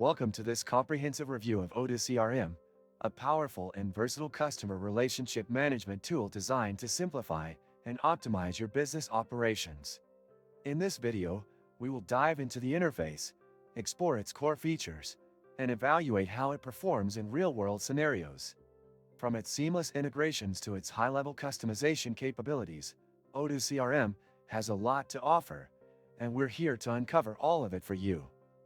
Welcome to this comprehensive review of Odoo CRM, a powerful and versatile customer relationship management tool designed to simplify and optimize your business operations. In this video, we will dive into the interface, explore its core features, and evaluate how it performs in real-world scenarios. From its seamless integrations to its high-level customization capabilities, Odoo CRM has a lot to offer, and we're here to uncover all of it for you.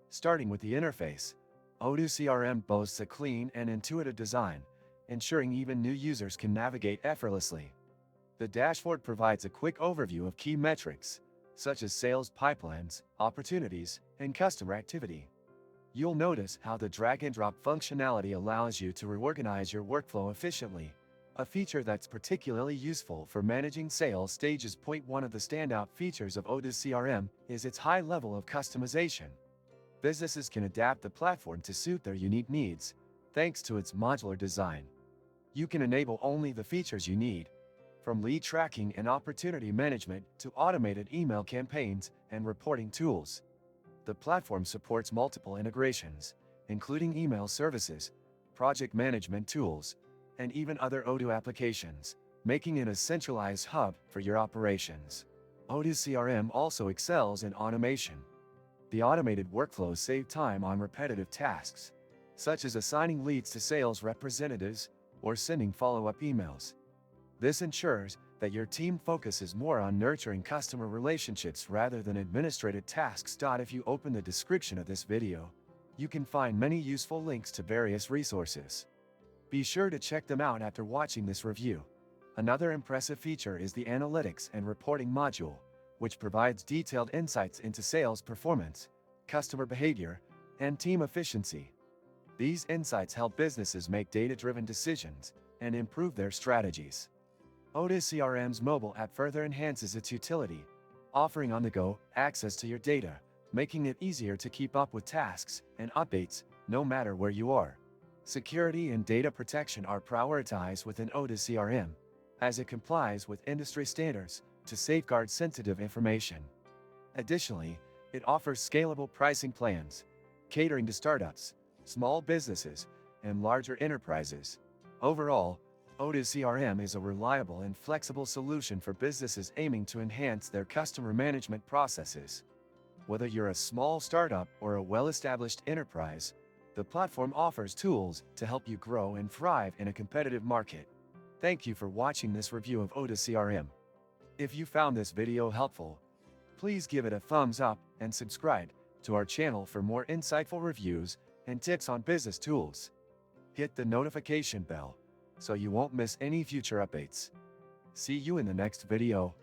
Starting with the interface, Odoo CRM boasts a clean and intuitive design, ensuring even new users can navigate effortlessly. The dashboard provides a quick overview of key metrics, such as sales pipelines, opportunities, and customer activity. You'll notice how the drag-and-drop functionality allows you to reorganize your workflow efficiently, a feature that's particularly useful for managing sales stages. One of the standout features of Odoo CRM is its high level of customization. Businesses can adapt the platform to suit their unique needs, thanks to its modular design. You can enable only the features you need, from lead tracking and opportunity management to automated email campaigns and reporting tools. The platform supports multiple integrations, including email services, project management tools, and even other Odoo applications, making it a centralized hub for your operations. Odoo CRM also excels in automation. The automated workflows save time on repetitive tasks, such as assigning leads to sales representatives or sending follow-up emails. This ensures that your team focuses more on nurturing customer relationships rather than administrative tasks. If you open the description of this video, you can find many useful links to various resources. Be sure to check them out after watching this review. Another impressive feature is the Analytics and Reporting module, which provides detailed insights into sales performance, customer behavior, and team efficiency. These insights help businesses make data-driven decisions and improve their strategies. Odoo CRM's mobile app further enhances its utility, offering on-the-go access to your data, making it easier to keep up with tasks and updates no matter where you are. Security and data protection are prioritized within Odoo CRM, as it complies with industry standards to safeguard sensitive information. Additionally, it offers scalable pricing plans, catering to startups, small businesses, and larger enterprises. Overall, Odoo CRM is a reliable and flexible solution for businesses aiming to enhance their customer management processes. Whether you're a small startup or a well-established enterprise, the platform offers tools to help you grow and thrive in a competitive market. Thank you for watching this review of Odoo CRM. If you found this video helpful, please give it a thumbs up and subscribe to our channel for more insightful reviews and tips on business tools. Hit the notification bell so you won't miss any future updates. See you in the next video.